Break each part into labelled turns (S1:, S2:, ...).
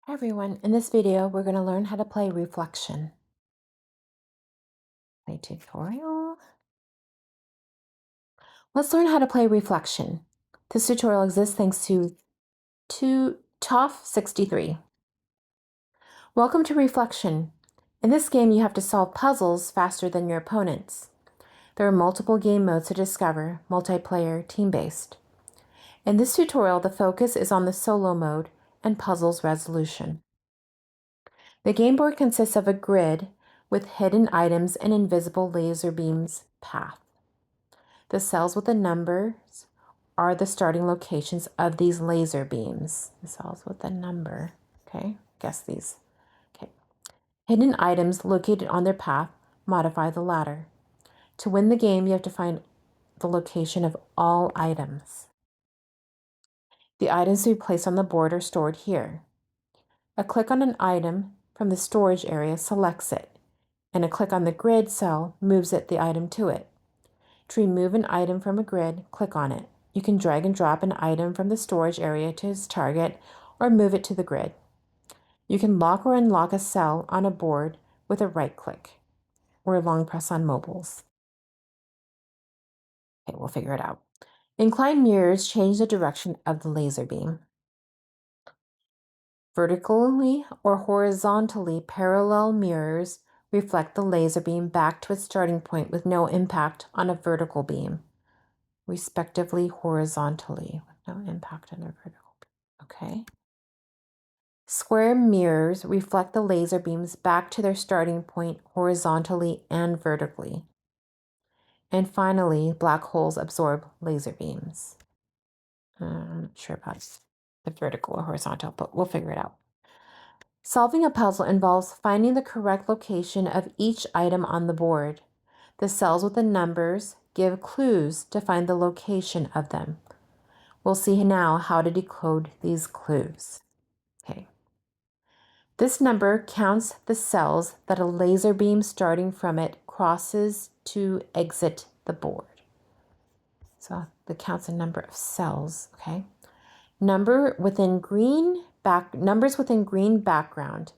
S1: Hi everyone, in this video we're going to learn how to play reflection. Play tutorial. Let's learn how to play reflection. This tutorial exists thanks to TOF63. Welcome to Reflection. In this game you have to solve puzzles faster than your opponents. There are multiple game modes to discover, multiplayer, team-based. In this tutorial the focus is on the solo mode and puzzles resolution. The game board consists of a grid with hidden items and invisible laser beams path. The cells with the numbers are the starting locations of these laser beams. The cells with the number, okay, guess these. Okay. Hidden items located on their path modify the ladder. To win the game, you have to find the location of all items. The items to be placed on the board are stored here. A click on an item from the storage area selects it, and a click on the grid cell moves the item to it. To remove an item from a grid, click on it. You can drag and drop an item from the storage area to its target or move it to the grid. You can lock or unlock a cell on a board with a right click or a long press on mobiles. Okay, we'll figure it out. Inclined mirrors change the direction of the laser beam. Vertically or horizontally parallel mirrors reflect the laser beam back to its starting point with no impact on a vertical beam, respectively horizontally with no impact on a vertical beam. Okay. Square mirrors reflect the laser beams back to their starting point horizontally and vertically. And finally, black holes absorb laser beams. I'm not sure about the vertical or horizontal, but we'll figure it out. Solving a puzzle involves finding the correct location of each item on the board. The cells with the numbers give clues to find the location of them. We'll see now how to decode these clues. Okay. This number counts the cells that a laser beam starting from it crosses to exit the board. So that counts the number of cells, okay? Numbers within green background.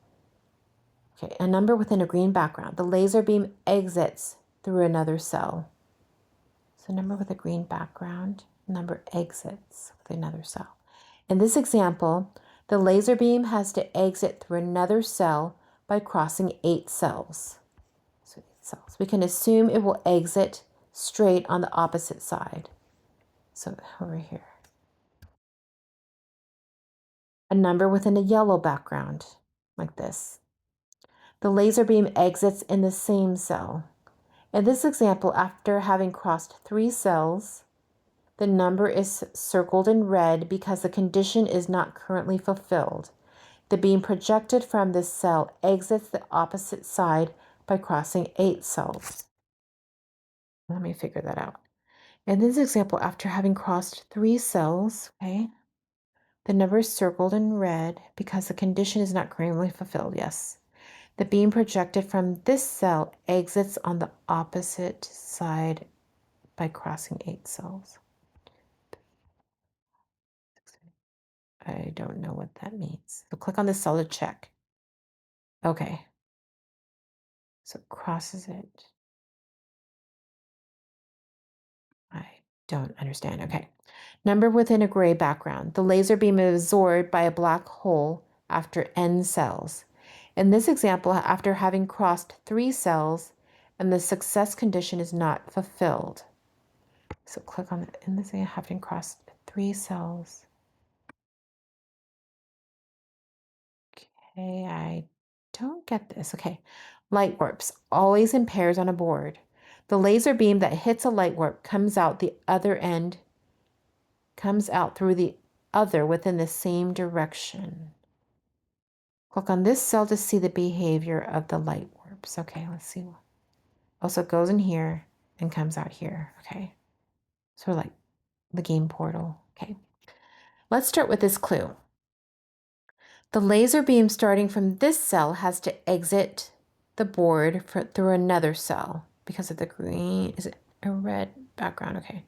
S1: Okay, a number within a green background. The laser beam exits through another cell. So number with a green background, number exits with another cell. In this example, the laser beam has to exit through another cell by crossing 8 cells. So 8 cells. We can assume it will exit straight on the opposite side. So over here. A number within a yellow background, like this. The laser beam exits in the same cell. In this example, after having crossed 3 cells, the number is circled in red because the condition is not currently fulfilled. The beam projected from this cell exits the opposite side by crossing 8 cells. Let me figure that out. In this example, after having crossed 3 cells, okay, the number is circled in red because the condition is not currently fulfilled. Yes. The beam projected from this cell exits on the opposite side by crossing 8 cells. I don't know what that means. So click on the cell to check. Okay. So it crosses it. I don't understand. Okay. Number within a gray background. The laser beam is absorbed by a black hole after n cells. In this example, after having crossed 3 cells and the success condition is not fulfilled. So click on it. In this example, having crossed 3 cells. Okay, I don't get this. Okay. Light warps, always in pairs on a board. The laser beam that hits a light warp comes out through the other within the same direction. Click on this cell to see the behavior of the light warps. Okay, let's see. Also, it goes in here and comes out here. Okay. Sort of like the game portal. Okay. Let's start with this clue. The laser beam starting from this cell has to exit the board through another cell because of the green. Is it a red background? Okay.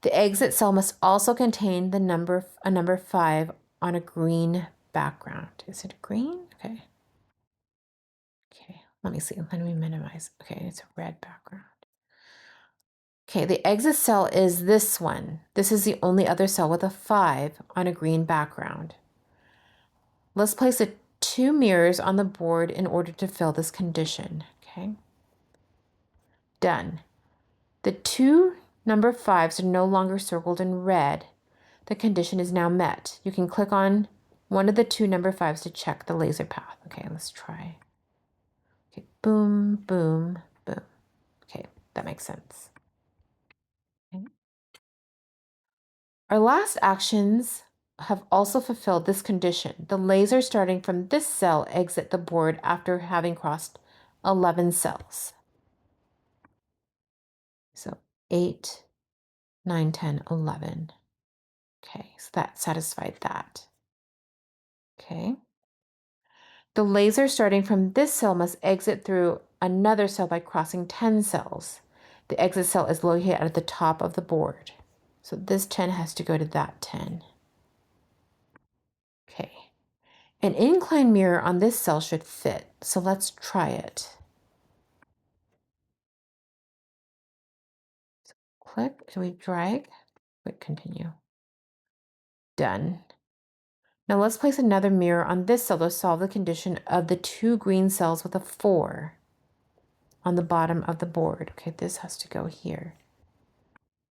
S1: The exit cell must also contain a number 5 on a green background. Is it green? Okay. Okay, let me see. Let me minimize. Okay, it's a red background. Okay, the exit cell is this one. This is the only other cell with a 5 on a green background. Let's place the 2 mirrors on the board in order to fill this condition. Okay. Done. The 2 number 5s are no longer circled in red. The condition is now met. You can click on one of the 2 number 5s to check the laser path. Okay, let's try. Okay, boom, boom, boom. Okay, that makes sense. Okay. Our last actions have also fulfilled this condition. The laser starting from this cell exit the board after having crossed 11 cells. So 8, 9, 10, 11. Okay, so that satisfied that. Okay. The laser starting from this cell must exit through another cell by crossing 10 cells. The exit cell is located at the top of the board. So this 10 has to go to that 10. Okay. An incline mirror on this cell should fit. So let's try it. So click. Do we drag? Click continue. Done. Now let's place another mirror on this cell to solve the condition of the 2 green cells with a 4 on the bottom of the board. Okay, this has to go here.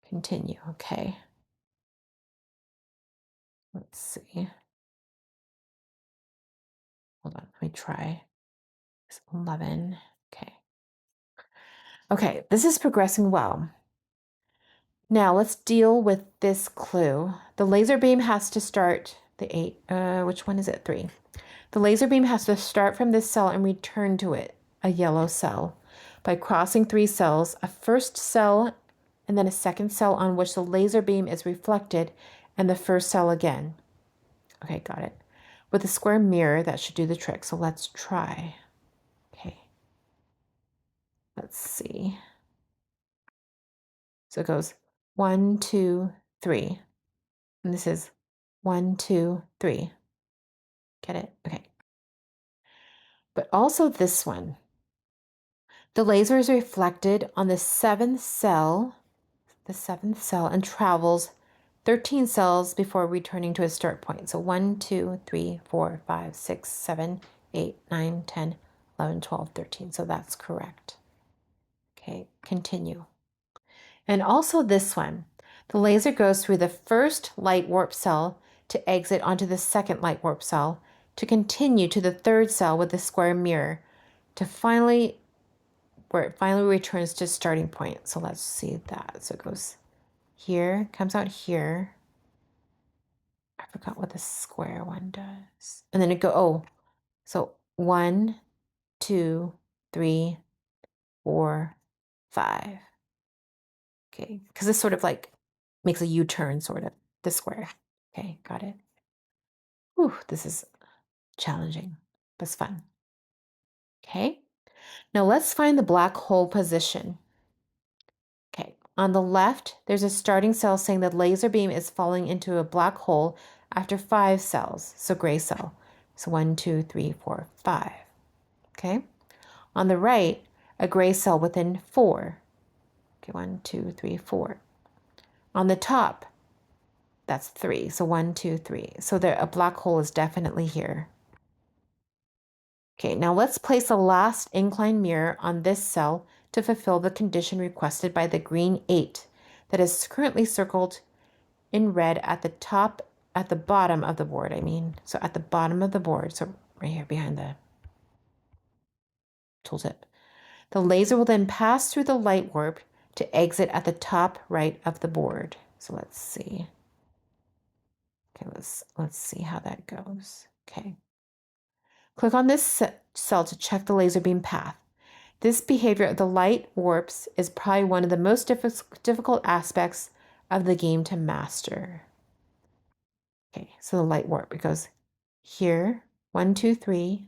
S1: Continue. Okay. Let's see. Hold on, let me try. It's 11. Okay. Okay, this is progressing well. Now let's deal with this clue. The laser beam has to start the 8. Which one is it? 3. The laser beam has to start from this cell and return to it, a yellow cell, by crossing 3 cells, a first cell and then a second cell on which the laser beam is reflected, and the first cell again. Okay, got it. With a square mirror, that should do the trick. So let's try. Okay. Let's see. So it goes 1, 2, 3. And this is 1, 2, 3. Get it? Okay. But also this one. The laser is reflected on the 7th cell, and travels 13 cells before returning to its start point. So 1, 2, 3, 4, 5, 6, 7, 8, 9, 10, 11, 12, 13. So that's correct. Okay, continue. And also this one. The laser goes through the first light warp cell to exit onto the second light warp cell to continue to the 3rd cell with the square mirror to where it finally returns to starting point. So let's see that. So it goes here, comes out here. I forgot what the square one does. And then so 1, 2, 3, 4, 5. Okay, because this sort of like makes a U-turn, sort of, the square. Okay, got it. Whew, this is challenging, but it's fun. Okay, now let's find the black hole position. Okay, on the left, there's a starting cell saying the laser beam is falling into a black hole after 5 cells, so gray cell. So 1, 2, 3, 4, 5. Okay, on the right, a gray cell within 4. Okay, 1, 2, 3, 4. On the top, that's 3. So 1, 2, 3. So a black hole is definitely here. Okay, now let's place the last inclined mirror on this cell to fulfill the condition requested by the green 8 that is currently circled in red at the bottom of the board, So at the bottom of the board, so right here behind the tooltip. The laser will then pass through the light warp to exit at the top right of the board. So let's see. Okay, let's see how that goes. Okay. Click on this cell to check the laser beam path. This behavior of the light warps is probably one of the most difficult aspects of the game to master. Okay, so the light warp, it goes here, 1, 2, 3,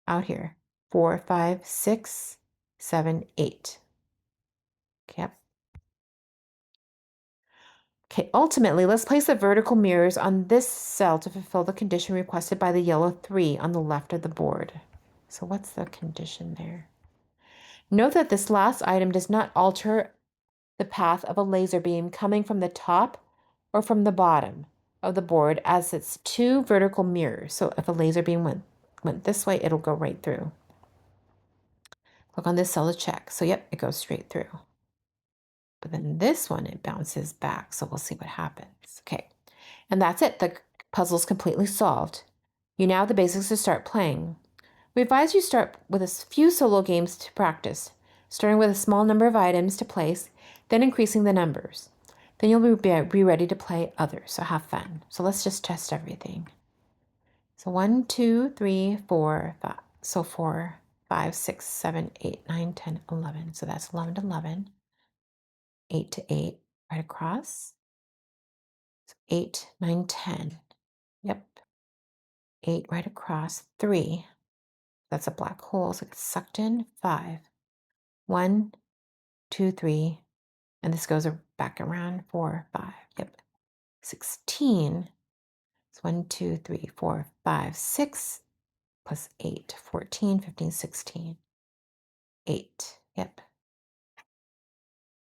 S1: out here, 4, 5, 6, 7, 8. Okay, yep. Okay, ultimately, let's place the vertical mirrors on this cell to fulfill the condition requested by the yellow 3 on the left of the board. So what's the condition there? Note that this last item does not alter the path of a laser beam coming from the top or from the bottom of the board, as it's two vertical mirrors. So if a laser beam went this way, it'll go right through. Click on this cell to check. So yep, it goes straight through. But then this one, it bounces back. So we'll see what happens. Okay. And that's it. The puzzle's completely solved. You now have the basics to start playing. We advise you start with a few solo games to practice, starting with a small number of items to place, then increasing the numbers. Then you'll be ready to play others, so have fun. So let's just test everything. So 1, 2, 3, 4, 5. So 4, 5, 6, 7, 8, 9, 10, 11. So that's 11 to 11. 8 to 8, right across. So 8, 9, 10. Yep. 8 right across. 3. That's a black hole, so it gets sucked in. 5. 1, 2, 3. And this goes back around. 4, 5. Yep. 16. It's 1, 2, 3, 4, 5, 6 plus 8. 14, 15, 16. 8. Yep.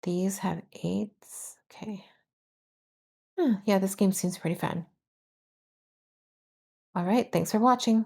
S1: These have 8s. Okay. Yeah, this game seems pretty fun. All right. Thanks for watching.